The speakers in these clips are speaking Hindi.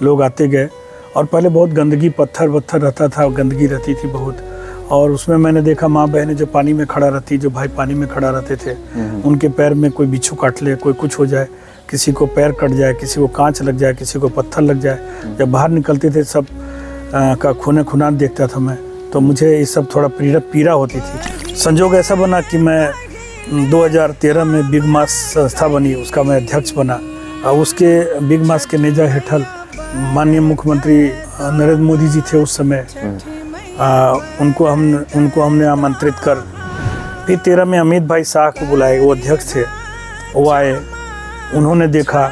लोग आते गए। और पहले बहुत गंदगी, पत्थर वत्थर रहता था, गंदगी रहती थी बहुत। और उसमें मैंने देखा माँ बहनें जो पानी में खड़ा रहती, जो भाई पानी में खड़ा रहते थे, उनके पैर में कोई बिच्छू काट ले, कोई कुछ हो जाए, किसी को पैर कट जाए, किसी को कांच लग जाए, किसी को पत्थर लग जाए। जब बाहर निकलते थे सब का खूने खुनान देखता था मैं, तो मुझे ये सब थोड़ा पीड़ा होती थी। संजोग ऐसा बना कि मैं 2013 में बिग मास संस्था बनी, उसका मैं अध्यक्ष बना। और उसके बिग मास के नेजा हेठल माननीय मुख्यमंत्री नरेंद्र मोदी जी थे उस समय। उनको हमने आमंत्रित कर, फिर 13 में अमित भाई शाह को बुलाए, वो अध्यक्ष थे, वो आए। उन्होंने देखा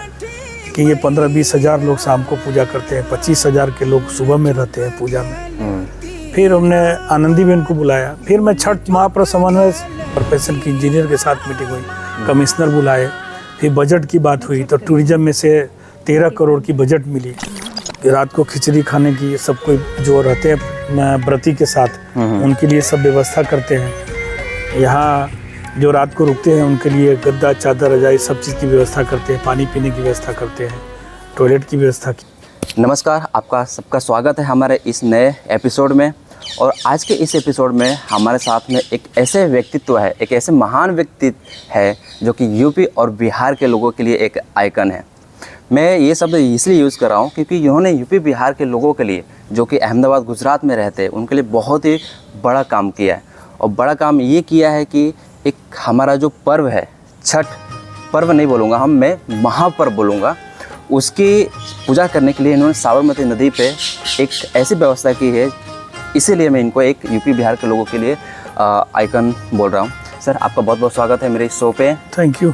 कि ये 15-20 हज़ार लोग शाम को पूजा करते हैं, 25 हज़ार के लोग सुबह में रहते हैं पूजा में। फिर हमने आनंदीबेन को बुलाया। फिर मैं छठ महापर्व समन्वय प्रोफेशन की इंजीनियर के साथ मीटिंग हुई, कमिश्नर बुलाए। फिर बजट की बात हुई तो टूरिज्म में से 13 करोड़ की बजट मिली। रात को खिचड़ी खाने की सब कोई जो रहते हैं व्रती के साथ, उनके लिए सब व्यवस्था करते हैं। यहाँ जो रात को रुकते हैं उनके लिए गद्दा, चादर, रजाई सब चीज़ की व्यवस्था करते हैं, पानी पीने की व्यवस्था करते हैं, टॉयलेट की व्यवस्था की। नमस्कार, आपका सबका स्वागत है हमारे इस नए एपिसोड में। और आज के इस एपिसोड में हमारे साथ में एक ऐसे व्यक्तित्व है, एक ऐसे महान व्यक्तित्व है जो कि यूपी और बिहार के लोगों के लिए एक आइकन है। मैं ये शब्द इसलिए यूज़ कर रहा हूँ क्योंकि इन्होंने यूपी बिहार के लोगों के लिए, जो कि अहमदाबाद गुजरात में रहते हैं, उनके लिए बहुत ही बड़ा काम किया है। और बड़ा काम ये किया है कि एक हमारा जो पर्व है, छठ पर्व नहीं बोलूँगा मैं महापर्व बोलूँगा, उसकी पूजा करने के लिए इन्होंने साबरमती नदी पे एक ऐसी व्यवस्था की है। इसीलिए मैं इनको एक यूपी बिहार के लोगों के लिए आइकन बोल रहा हूँ। सर, आपका बहुत बहुत स्वागत है मेरे इस शो पे। Thank you.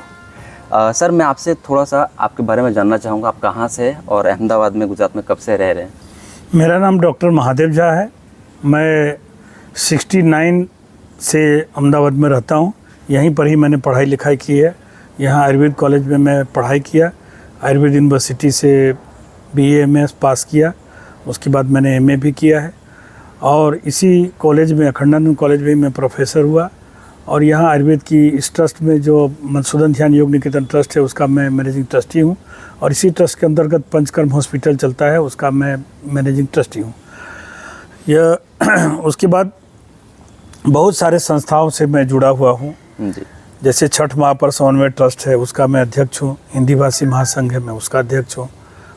सर, मैं आपसे थोड़ा सा आपके बारे में जानना चाहूँगा। आप कहाँ से और अहमदाबाद में, गुजरात में कब से रह रहे हैं? मेरा नाम डॉक्टर महादेव झा है। मैं 69 से अहमदाबाद में रहता हूँ। यहीं पर ही मैंने पढ़ाई लिखाई की है। यहाँ आयुर्वेद कॉलेज में मैं पढ़ाई किया, आयुर्वेद यूनिवर्सिटी से BA MS पास किया। उसके बाद मैंने MA भी किया है। और इसी कॉलेज में, अखंडानंद कॉलेज में मैं प्रोफेसर हुआ। और यहाँ आयुर्वेद की इस ट्रस्ट में जो मधुसूदन ध्यान योग निकेतन ट्रस्ट है, उसका मैं मैनेजिंग ट्रस्टी हूँ। और इसी ट्रस्ट के अंतर्गत पंचकर्म हॉस्पिटल चलता है, उसका मैं मैनेजिंग ट्रस्टी हूँ। यह उसके बाद बहुत सारे संस्थाओं से मैं जुड़ा हुआ हूँ। जैसे छठ महापर्व समन्वय ट्रस्ट है, उसका मैं अध्यक्ष हूँ। हिंदी भाषी महासंघ है, मैं उसका अध्यक्ष हूँ।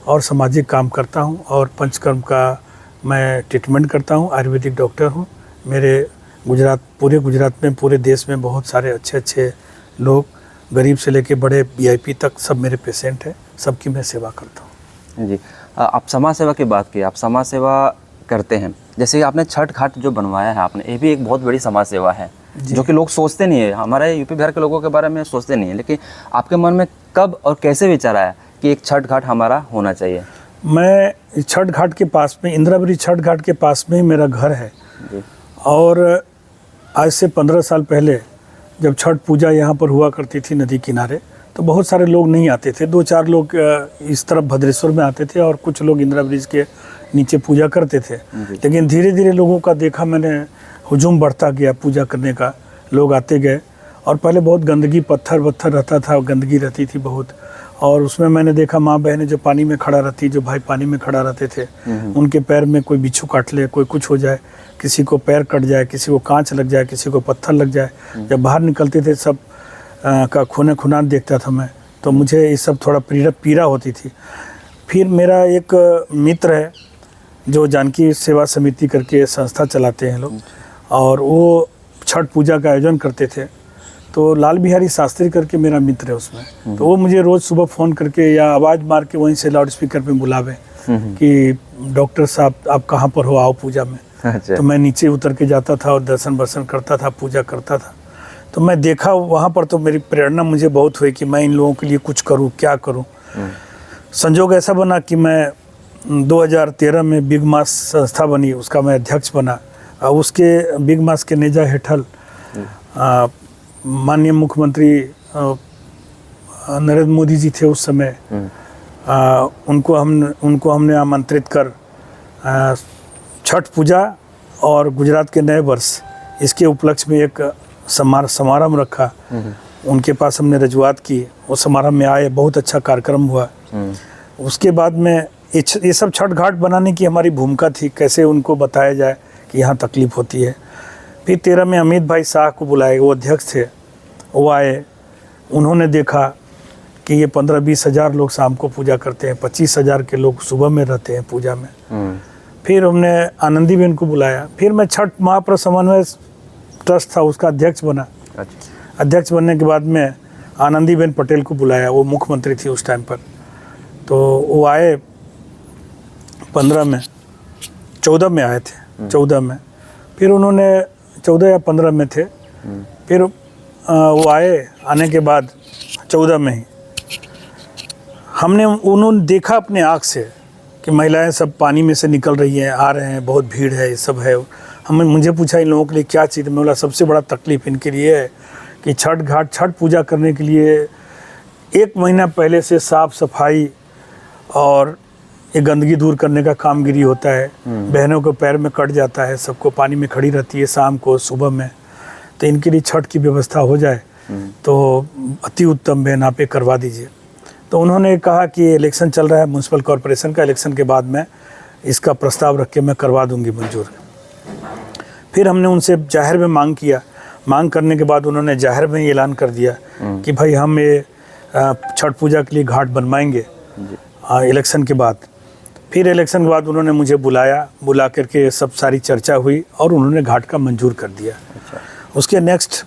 और सामाजिक काम करता हूँ। और पंचकर्म का मैं ट्रीटमेंट करता हूँ, आयुर्वेदिक डॉक्टर हूँ। मेरे पूरे गुजरात में, पूरे देश में बहुत सारे अच्छे लोग, गरीब से लेके बड़े VIP तक सब मेरे पेशेंट हैं। सबकी मैं सेवा करता हूँ। जी, आप समाज सेवा की बात की, आप समाज सेवा करते हैं। जैसे कि आपने छठ घाट जो बनवाया है आपने, ये भी एक बहुत बड़ी समाज सेवा है जो कि लोग सोचते नहीं है। हमारे यूपी बिहार के लोगों के बारे में सोचते नहीं है, लेकिन आपके मन में कब और कैसे विचार आया कि एक छठ घाट हमारा होना चाहिए? मैं छठ घाट के पास में, इंदिरावरी छठ घाट के पास में ही मेरा घर है। और आज से 15 साल पहले जब छठ पूजा यहाँ पर हुआ करती थी नदी किनारे, तो बहुत सारे लोग नहीं आते थे। 2-4 लोग इस तरफ भद्रेश्वर में आते थे और कुछ लोग इंदिरा ब्रिज के नीचे पूजा करते थे। लेकिन धीरे धीरे लोगों का देखा मैंने, हुजूम बढ़ता गया पूजा करने का, लोग आते गए। और पहले बहुत गंदगी, पत्थर वत्थर रहता था, गंदगी रहती थी बहुत। और उसमें मैंने देखा माँ बहनें जो पानी में खड़ा रहती, जो भाई पानी में खड़ा रहते थे, उनके पैर में कोई बिच्छू काट ले, कोई कुछ हो जाए, किसी को पैर कट जाए, किसी को कांच लग जाए, किसी को पत्थर लग जाए। जब बाहर निकलते थे सब का खूने खुनान देखता था मैं, तो मुझे ये सब थोड़ा पीड़ा होती थी। फिर मेरा एक मित्र है जो जानकी सेवा समिति करके संस्था चलाते हैं लोग, और वो छठ पूजा का आयोजन करते थे। तो लाल बिहारी शास्त्री करके मेरा मित्र है उसमें, तो वो मुझे रोज़ सुबह फ़ोन करके या आवाज़ मार के वहीं से लाउड स्पीकर पे बुलावे कि डॉक्टर साहब आप कहाँ पर हो, आओ पूजा में। अच्छा। तो मैं नीचे उतर के जाता था और दर्शन वर्शन करता था, पूजा करता था। तो मैं देखा वहाँ पर, तो मेरी प्रेरणा मुझे बहुत हुई कि मैं इन लोगों के लिए कुछ करूँ, क्या करूँ। संजोग ऐसा बना कि मैं 2013 में बिग मास संस्था बनी, उसका मैं अध्यक्ष बना। और उसके बिग मास के नेजा हेठल माननीय मुख्यमंत्री नरेंद्र मोदी जी थे उस समय। उनको हमने आमंत्रित कर छठ पूजा और गुजरात के नए वर्ष, इसके उपलक्ष्य में एक समारंभ रखा। उनके पास हमने रजूआत की, वो समारंभ में आए, बहुत अच्छा कार्यक्रम हुआ। उसके बाद में ये सब छठ घाट बनाने की हमारी भूमिका थी, कैसे उनको बताया जाए कि यहाँ तकलीफ़ होती है। फिर 13 में अमित भाई शाह को बुलाए, वो अध्यक्ष थे, वो आए, उन्होंने देखा कि ये 15-20 हज़ार लोग शाम को पूजा करते हैं, 25 हज़ार के लोग सुबह में रहते हैं पूजा में। फिर हमने आनंदीबेन को बुलाया, फिर मैं छठ महाप्रसाद समन्वय ट्रस्ट था उसका अध्यक्ष बना। अध्यक्ष बनने के बाद में आनंदीबेन पटेल को बुलाया, वो मुख्यमंत्री थी उस टाइम पर। तो वो आए 15 में, 14 में आए थे, 14 में। फिर उन्होंने 14 या 15 में थे, फिर वो आए, आने के बाद 14 में ही उन्होंने देखा अपने आँख से कि महिलाएं सब पानी में से निकल रही हैं, आ रहे हैं, बहुत भीड़ है, ये सब है। मुझे पूछा इन लोगों के लिए क्या चीज़, मैं बोला सबसे बड़ा तकलीफ़ इनके लिए है कि छठ पूजा करने के लिए 1 महीना पहले से साफ़ सफाई और ये गंदगी दूर करने का कामगिरी होता है। बहनों को पैर में कट जाता है, सबको पानी में खड़ी रहती है शाम को सुबह में, तो इनके लिए छठ की व्यवस्था हो जाए तो अति उत्तम बहन आप करवा दीजिए। तो उन्होंने कहा कि इलेक्शन चल रहा है म्यूनसिपल कॉरपोरेशन का, इलेक्शन के बाद में इसका प्रस्ताव रख के मैं करवा दूंगी मंजूर। फिर हमने उनसे जाहिर में मांग किया, मांग करने के बाद उन्होंने जाहिर में ही ऐलान कर दिया कि भाई हम ये छठ पूजा के लिए घाट बनवाएंगे इलेक्शन के बाद। फिर इलेक्शन के बाद उन्होंने मुझे बुला करके सब सारी चर्चा हुई और उन्होंने घाट का मंजूर कर दिया। उसके नेक्स्ट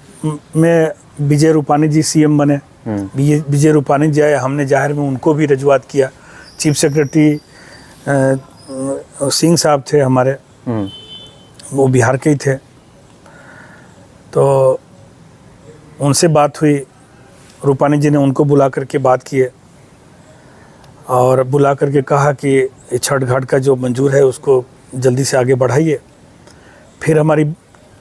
में विजय रूपानी जी सीएम बने। विजय रूपानी जी आए, हमने जाहिर में उनको भी रजुआत किया। चीफ सेक्रेटरी सिंह साहब थे हमारे, वो बिहार के ही थे, तो उनसे बात हुई, रूपानी जी ने उनको बुला करके बात किए और बुला करके कहा कि ये छठ घाट का जो मंजूर है उसको जल्दी से आगे बढ़ाइए। फिर हमारी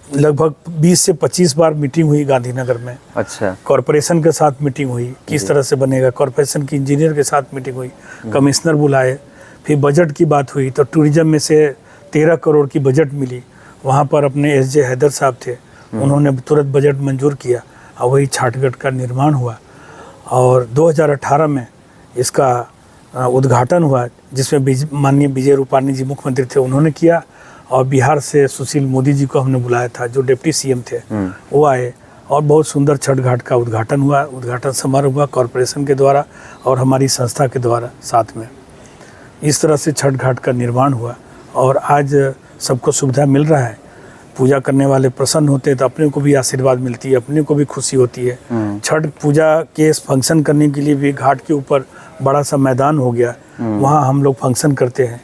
लगभग 20 से 25 बार मीटिंग हुई गांधीनगर में। अच्छा। कॉरपोरेशन के साथ मीटिंग हुई, किस तरह से बनेगा, कॉरपोरेशन की इंजीनियर के साथ मीटिंग हुई, कमिश्नर बुलाए। फिर बजट की बात हुई तो टूरिज्म में से 13 करोड़ की बजट मिली, वहाँ पर अपने एसजे हैदर साहब थे, उन्होंने तुरंत बजट मंजूर किया और वही छठ घाट का निर्माण हुआ। और 2018 में इसका उद्घाटन हुआ, जिसमें माननीय विजय रूपानी जी मुख्यमंत्री थे, उन्होंने किया। और बिहार से सुशील मोदी जी को हमने बुलाया था, जो डिप्टी सीएम थे, वो आए और बहुत सुंदर छठ घाट का उद्घाटन हुआ। उद्घाटन समारोह हुआ कॉरपोरेशन के द्वारा और हमारी संस्था के द्वारा साथ में। इस तरह से छठ घाट का निर्माण हुआ और आज सबको सुविधा मिल रहा है। पूजा करने वाले प्रसन्न होते हैं तो अपने को भी आशीर्वाद मिलती है, अपने को भी खुशी होती है। छठ पूजा के फंक्शन करने के लिए भी घाट के ऊपर बड़ा सा मैदान हो गया, वहाँ हम लोग फंक्शन करते हैं।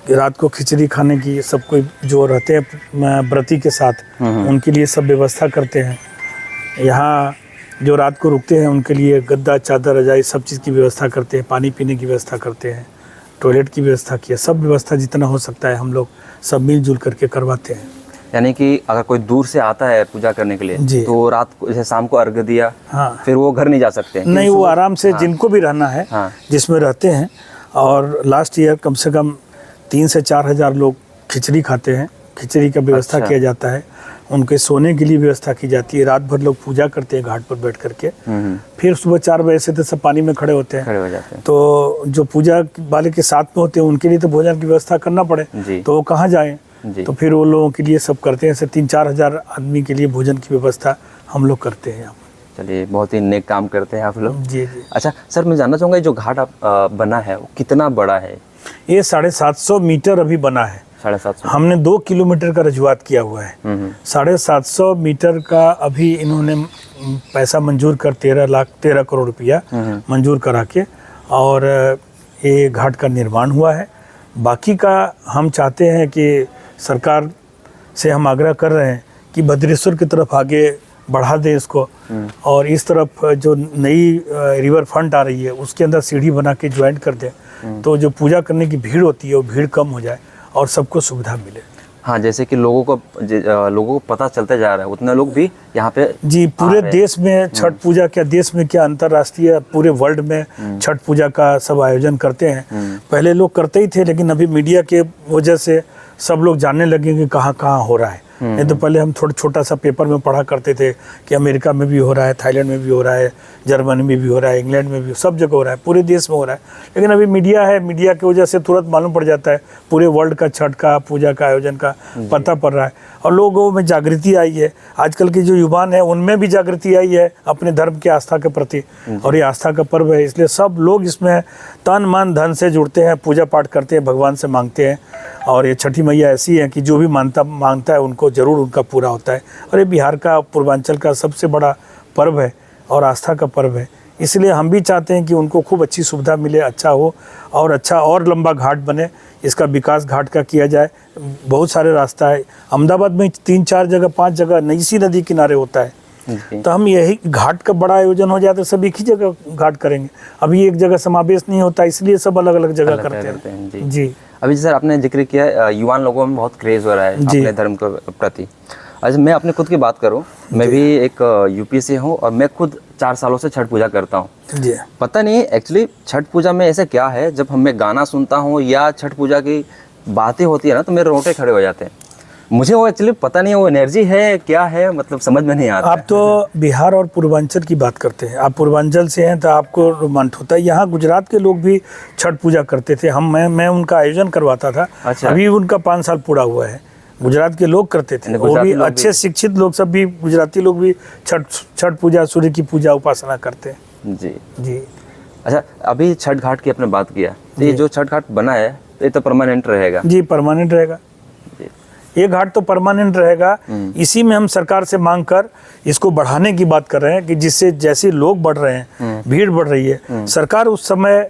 रात को खिचड़ी खाने की सब कोई जो रहते हैं व्रती के साथ, उनके लिए सब व्यवस्था करते हैं। यहाँ जो रात को रुकते हैं उनके लिए गद्दा, चादर, रजाई सब चीज़ की व्यवस्था करते हैं, पानी पीने की व्यवस्था करते हैं, टॉयलेट की व्यवस्था की है, सब व्यवस्था जितना हो सकता है हम लोग सब मिलजुल करके करवाते हैं। यानी कि अगर कोई दूर से आता है पूजा करने के लिए तो रात को जैसे शाम को अर्घ्य दिया, फिर वो घर नहीं जा सकते हैं? नहीं, वो आराम से जिनको भी रहना है जिसमें रहते हैं। और लास्ट ईयर कम से कम 3 से 4 हज़ार लोग खिचड़ी खाते हैं, खिचड़ी का व्यवस्था किया जाता है, उनके सोने के लिए व्यवस्था की जाती है। रात भर लोग पूजा करते हैं घाट पर बैठ करके, फिर सुबह 4 बजे से तो सब पानी में खड़े होते हैं, हो जाते हैं। तो जो पूजा वाले के साथ में होते हैं उनके लिए तो भोजन की व्यवस्था करना पड़े, तो वो कहाँ जाएँ, तो फिर वो लोगों के लिए सब करते हैं। ऐसे 3-4 हज़ार आदमी के लिए भोजन की व्यवस्था हम लोग करते हैं यहाँ पर। चलिए, बहुत ही नेक काम करते हैं आप लोग। जी। अच्छा सर, मैं जानना चाहूँगा जो घाट आप बना है वो कितना बड़ा है? ये 750 मीटर अभी बना है। 750? हमने 2 किलोमीटर का रजुआत किया हुआ है। 750 मीटर का अभी इन्होंने पैसा मंजूर कर 13 करोड़ रुपया मंजूर करा के और ये घाट का निर्माण हुआ है। बाकी का हम चाहते हैं कि सरकार से हम आग्रह कर रहे हैं कि भद्रेश्वर की तरफ आगे बढ़ा दें इसको, और इस तरफ जो नई रिवर फ्रंट आ रही है उसके अंदर सीढ़ी बना के ज्वाइंट कर दें, तो जो पूजा करने की भीड़ होती है वो भीड़ कम हो जाए और सबको सुविधा मिले। हाँ, जैसे कि लोगों को पता चलता जा रहा है, उतना लोग भी यहाँ पे जी पूरे देश में छठ पूजा, क्या देश में क्या अंतर्राष्ट्रीय पूरे वर्ल्ड में छठ पूजा का सब आयोजन करते हैं। पहले लोग करते ही थे, लेकिन अभी मीडिया के वजह से सब लोग जानने लगे कि कहाँ कहाँ हो रहा है। नहीं तो पहले हम थोड़ा छोटा सा पेपर में पढ़ा करते थे कि अमेरिका में भी हो रहा है, थाईलैंड में भी हो रहा है, जर्मनी में भी हो रहा है, इंग्लैंड में भी, सब जगह हो रहा है, पूरे देश में हो रहा है। लेकिन अभी मीडिया है, मीडिया की वजह से तुरंत मालूम पड़ जाता है, पूरे वर्ल्ड का छठ का पूजा का आयोजन का पता पड़ रहा है और लोगों में जागृति आई है। आजकल के जो युवान है उनमें भी जागृति आई है अपने धर्म की आस्था के प्रति, और ये आस्था का पर्व है, इसलिए सब लोग इसमें तन मन धन से जुड़ते हैं, पूजा पाठ करते हैं, भगवान से मांगते हैं। और ये छठी मैया ऐसी है कि जो भी मांगता है उनको ज़रूर उनका पूरा होता है। और ये बिहार का, पूर्वांचल का सबसे बड़ा पर्व है और आस्था का पर्व है, इसलिए हम भी चाहते हैं कि उनको खूब अच्छी सुविधा मिले, अच्छा हो और अच्छा और लंबा घाट बने, इसका विकास घाट का किया जाए। बहुत सारे रास्ता है, अहमदाबाद में 3-4 जगह 5 जगह इसी नदी किनारे होता है, तो हम यही घाट का बड़ा आयोजन हो जाए तो सब एक ही जगह घाट करेंगे। अभी एक जगह समावेश नहीं होता, इसलिए सब अलग अलग जगह करते हैं। जी अभी सर आपने जिक्र किया युवान लोगों में बहुत क्रेज हो रहा है अपने धर्म के प्रति। अच्छा, मैं अपने खुद की बात करूं, मैं भी एक यूपी से हूं और मैं खुद 4 सालों से छठ पूजा करता हूं। जी पता नहीं एक्चुअली छठ पूजा में ऐसे क्या है, जब मैं गाना सुनता हूं या छठ पूजा की बातें होती है ना तो मेरे रोंगटे खड़े हो जाते हैं। मुझे वो एक्चुअली पता नहीं वो एनर्जी है क्या है, मतलब समझ में नहीं आता। आप तो बिहार और पूर्वांचल की बात करते हैं, आप पूर्वांचल से हैं तो आपको रोमांच होता है। यहाँ गुजरात के लोग भी छठ पूजा करते थे, मैं उनका आयोजन करवाता था। अच्छा। अभी उनका 5 साल पूरा हुआ है। गुजरात के लोग करते थे, वो भी अच्छे शिक्षित लोग, सब भी गुजराती लोग भी छठ पूजा, सूर्य की पूजा उपासना करते हैं। जी जी। अच्छा, अभी छठ घाट की आपने बात किया, तो ये जो छठ घाट बना है ये तो परमानेंट रहेगा? जी परमानेंट रहेगा, ये घाट तो परमानेंट रहेगा। इसी में हम सरकार से मांग कर इसको बढ़ाने की बात कर रहे हैं कि जिससे जैसे लोग बढ़ रहे हैं, भीड़ बढ़ रही है, सरकार उस समय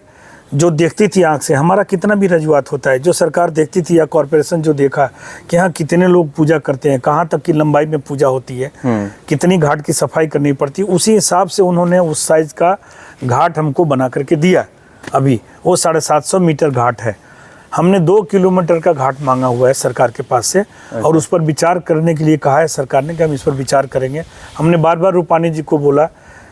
जो देखती थी आंख से, हमारा कितना भी रजुआत होता है, जो सरकार देखती थी या कॉरपोरेशन जो देखा कि हाँ कितने लोग पूजा करते हैं, कहाँ तक की लंबाई में पूजा होती है, कितनी घाट की सफाई करनी पड़ती है, उसी हिसाब से उन्होंने उस साइज का घाट हमको बना करके दिया। अभी वो 750 मीटर घाट है, हमने 2 किलोमीटर का घाट मांगा हुआ है सरकार के पास से, और उस पर विचार करने के लिए कहा है सरकार ने कि हम इस पर विचार करेंगे। हमने बार रूपानी जी को बोला,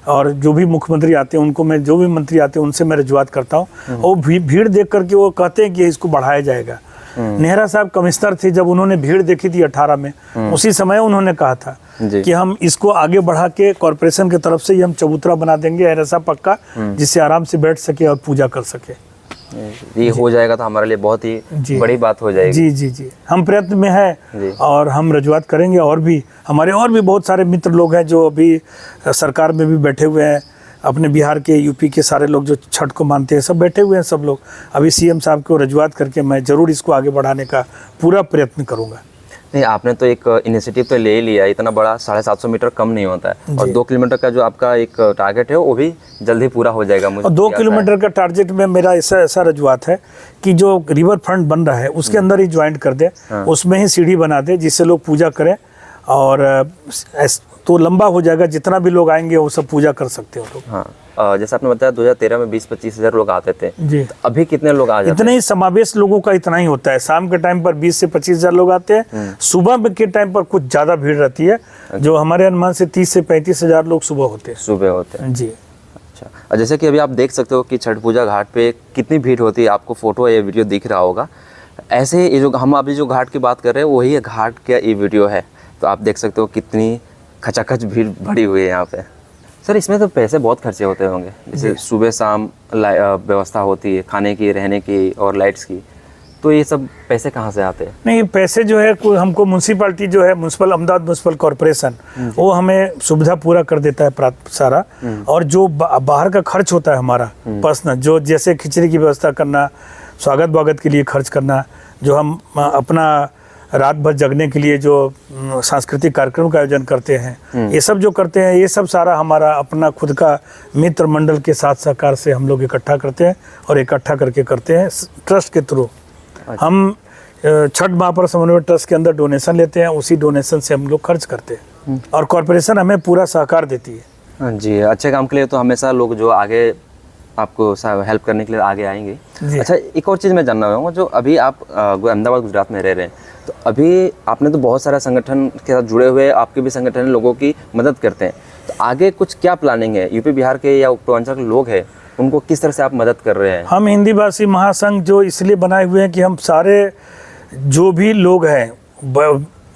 और जो भी मुख्यमंत्री आते हैं उनको, मैं जो भी मंत्री आते हैं उनसे मैं रजुआत करता हूँ, और भीड़ देख करके वो कहते हैं कि इसको बढ़ाया जाएगा। नेहरा साहब कमिश्नर थे, जब उन्होंने भीड़ देखी थी 18 में, उसी समय उन्होंने कहा था कि हम इसको आगे बढ़ा के कॉरपोरेशन की तरफ से ही हम चबूतरा बना देंगे ऐसा पक्का, जिससे आराम से बैठ सके और पूजा कर सके। ये हो जाएगा तो हमारे लिए बहुत ही बड़ी बात हो जाएगी। जी जी जी, हम प्रयत्न में हैं और हम रजुआत करेंगे। और भी हमारे और भी बहुत सारे मित्र लोग हैं जो अभी सरकार में भी बैठे हुए हैं, अपने बिहार के, यूपी के सारे लोग जो छठ को मानते हैं सब बैठे हुए हैं। सब लोग अभी सीएम साहब को रजुआत करके मैं ज़रूर इसको आगे बढ़ाने का पूरा प्रयत्न करूँगा। नहीं, आपने तो एक इनिशिएटिव तो ले ही लिया, इतना बड़ा 750 मीटर कम नहीं होता है, और 2 किलोमीटर का जो आपका एक टारगेट है वो भी जल्दी पूरा हो जाएगा। मुझे और 2 किलोमीटर का टारगेट में मेरा ऐसा रजुआत है कि जो रिवर फ्रंट बन रहा है उसके अंदर ही ज्वाइंट कर दे, उसमें ही सीढ़ी बना दे, जिससे लोग पूजा करें, और तो लंबा हो जाएगा, जितना भी लोग आएंगे वो सब पूजा कर सकते हो लोग। हाँ, जैसे आपने बताया 2013 में 20-25 हज़ार लोग आते थे जी, तो अभी कितने लोग आ जाते हैं? इतने ही समावेश लोगों का इतना ही होता है। शाम के टाइम पर 20 से 25 हज़ार लोग आते हैं, सुबह के टाइम पर कुछ ज़्यादा भीड़ रहती है, जो हमारे अनुमान से 30 से 35 हज़ार लोग सुबह होते हैं। जी। अच्छा, और जैसे कि अभी आप देख सकते हो कि छठ पूजा घाट पे कितनी भीड़ होती है, आपको फोटो या वीडियो दिख रहा होगा। ऐसे ये जो हम अभी जो घाट की बात कर रहे हैं वही घाट का ये वीडियो है, तो आप देख सकते हो कितनी खचाखच भीड़ भरी हुई है यहाँ पे। सर, इसमें तो पैसे बहुत खर्चे होते होंगे, जैसे सुबह शाम व्यवस्था होती है खाने की, रहने की और लाइट्स की, तो ये सब पैसे कहाँ से आते हैं? नहीं, पैसे जो है हमको म्यूनसिपालिटी जो है, अहमदाबाद म्यूनसिपल कॉरपोरेशन, वो हमें सुविधा पूरा कर देता है सारा। और जो बाहर का खर्च होता है हमारा पर्सनल, जो जैसे खिचड़ी की व्यवस्था करना, स्वागत के लिए खर्च करना, जो हम अपना रात भर जगने के लिए जो सांस्कृतिक कार्यक्रम का आयोजन करते हैं, ये सब जो करते हैं, ये सब सारा हमारा अपना खुद का मित्र मंडल के साथ सहकार से हम लोग इकट्ठा करते हैं, और इकट्ठा करके करते हैं ट्रस्ट के थ्रू। हम छठ महापर्व समन्वय ट्रस्ट के अंदर डोनेशन लेते हैं, उसी डोनेशन से हम लोग खर्च करते हैं, और कॉरपोरेशन हमें पूरा सहकार देती है। हाँ जी, अच्छे काम के लिए तो हमेशा लोग जो आगे आपको हेल्प करने के लिए आगे आएंगे। अच्छा, एक और चीज़ मैं जानना चाहूँगा, जो अभी आप अहमदाबाद गुजरात में रह रहे हैं, तो अभी आपने तो बहुत सारा संगठन के साथ जुड़े हुए, आपके भी संगठन लोगों की मदद करते हैं, तो आगे कुछ क्या प्लानिंग है? यूपी बिहार के या पूर्वांचल के लोग हैं, उनको किस तरह से आप मदद कर रहे हैं? हम हिंदी भाषी महासंघ जो इसलिए बनाए हुए हैं कि हम सारे जो भी लोग हैं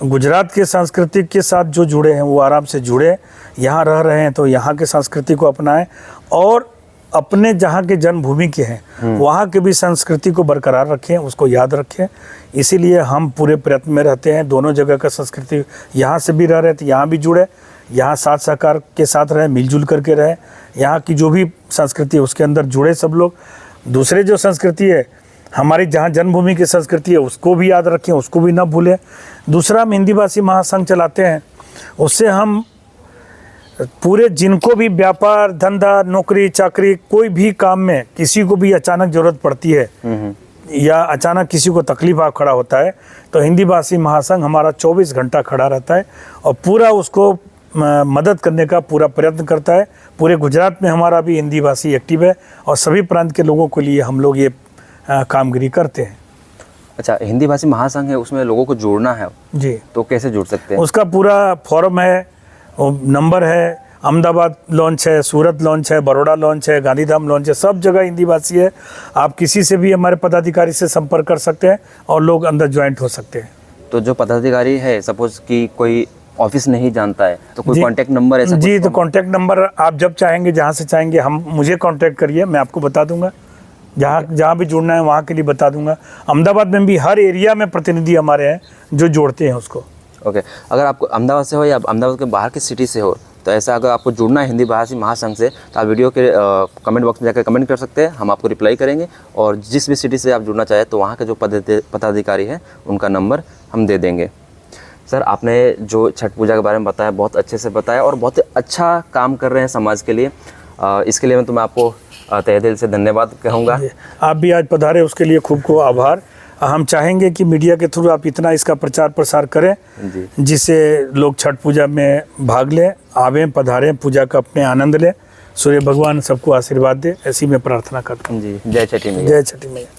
गुजरात के संस्कृति के साथ जो जुड़े हैं वो आराम से जुड़े, यहाँ रह रहे हैं तो यहाँ के संस्कृति को अपनाएं और अपने जहाँ के जन्मभूमि के हैं वहाँ के भी संस्कृति को बरकरार रखें, उसको याद रखें। इसीलिए हम पूरे प्रयत्न में रहते हैं, दोनों जगह का संस्कृति, यहाँ से भी रह रहे थे यहाँ भी जुड़े, यहाँ साथ सहकार के साथ रहे, मिलजुल करके रहे, यहाँ की जो भी संस्कृति है उसके अंदर जुड़े सब लोग। दूसरे जो संस्कृति है हमारी जहाँ जन्मभूमि की संस्कृति है उसको भी याद रखें, उसको भी ना भूलें। दूसरा हम हिंदी भाषी महासंघ चलाते हैं, उससे हम पूरे जिनको भी व्यापार धंधा नौकरी चाकरी कोई भी काम में किसी को भी अचानक जरूरत पड़ती है या अचानक किसी को तकलीफ आ खड़ा होता है तो हिंदी भाषी महासंघ हमारा 24 घंटा खड़ा रहता है और पूरा उसको मदद करने का पूरा प्रयत्न करता है। पूरे गुजरात में हमारा भी हिंदी भाषी एक्टिव है और सभी प्रांत के लोगों के लिए हम लोग ये कामगिरी करते हैं। अच्छा, हिंदी भाषी महासंघ है, उसमें लोगों को जोड़ना है जी, तो कैसे जुड़ सकते हैं? उसका पूरा फॉर्म है, नंबर है, अहमदाबाद लॉन्च है, सूरत लॉन्च है, बड़ौदा लॉन्च है, गांधीधाम लॉन्च है, सब जगह हिंदी भाषी है। आप किसी से भी हमारे पदाधिकारी से संपर्क कर सकते हैं और लोग अंदर ज्वाइंट हो सकते हैं। तो जो पदाधिकारी है, सपोज कि कोई ऑफिस नहीं जानता है तो कोई कांटेक्ट नंबर ऐसा? जी, तो कांटेक्ट नंबर आप जब चाहेंगे जहाँ से चाहेंगे हम मुझे कांटेक्ट करिए, मैं आपको बता दूंगा, जहाँ भी जुड़ना है वहाँ के लिए बता दूंगा। अहमदाबाद में भी हर एरिया में प्रतिनिधि हमारे हैं जो जोड़ते हैं उसको। ओके, अगर आपको अहमदाबाद से हो या अहमदाबाद के बाहर की सिटी से हो तो ऐसा अगर आपको जुड़ना है हिंदी भाषी महासंघ से तो आप वीडियो के कमेंट बॉक्स में जाकर कमेंट कर सकते हैं, हम आपको रिप्लाई करेंगे। और जिस भी सिटी से आप जुड़ना चाहें तो वहाँ के जो पदाधिकारी हैं उनका नंबर हम दे देंगे। सर, आपने जो छठ पूजा के बारे में बताया बहुत अच्छे से बताया और बहुत अच्छा काम कर रहे हैं समाज के लिए। इसके लिए मैं आपको तहे दिल से धन्यवाद कहूँगा। आप भी आज पधारे उसके लिए खूब खूब आभार। हम चाहेंगे कि मीडिया के थ्रू आप इतना इसका प्रचार प्रसार करें जिससे लोग छठ पूजा में भाग लें, आवें, पधारें, पूजा का अपने आनंद लें। सूर्य भगवान सबको आशीर्वाद दे, ऐसी मैं प्रार्थना करता हूँ। जी, जय छठी मैया। जय छठी मैया।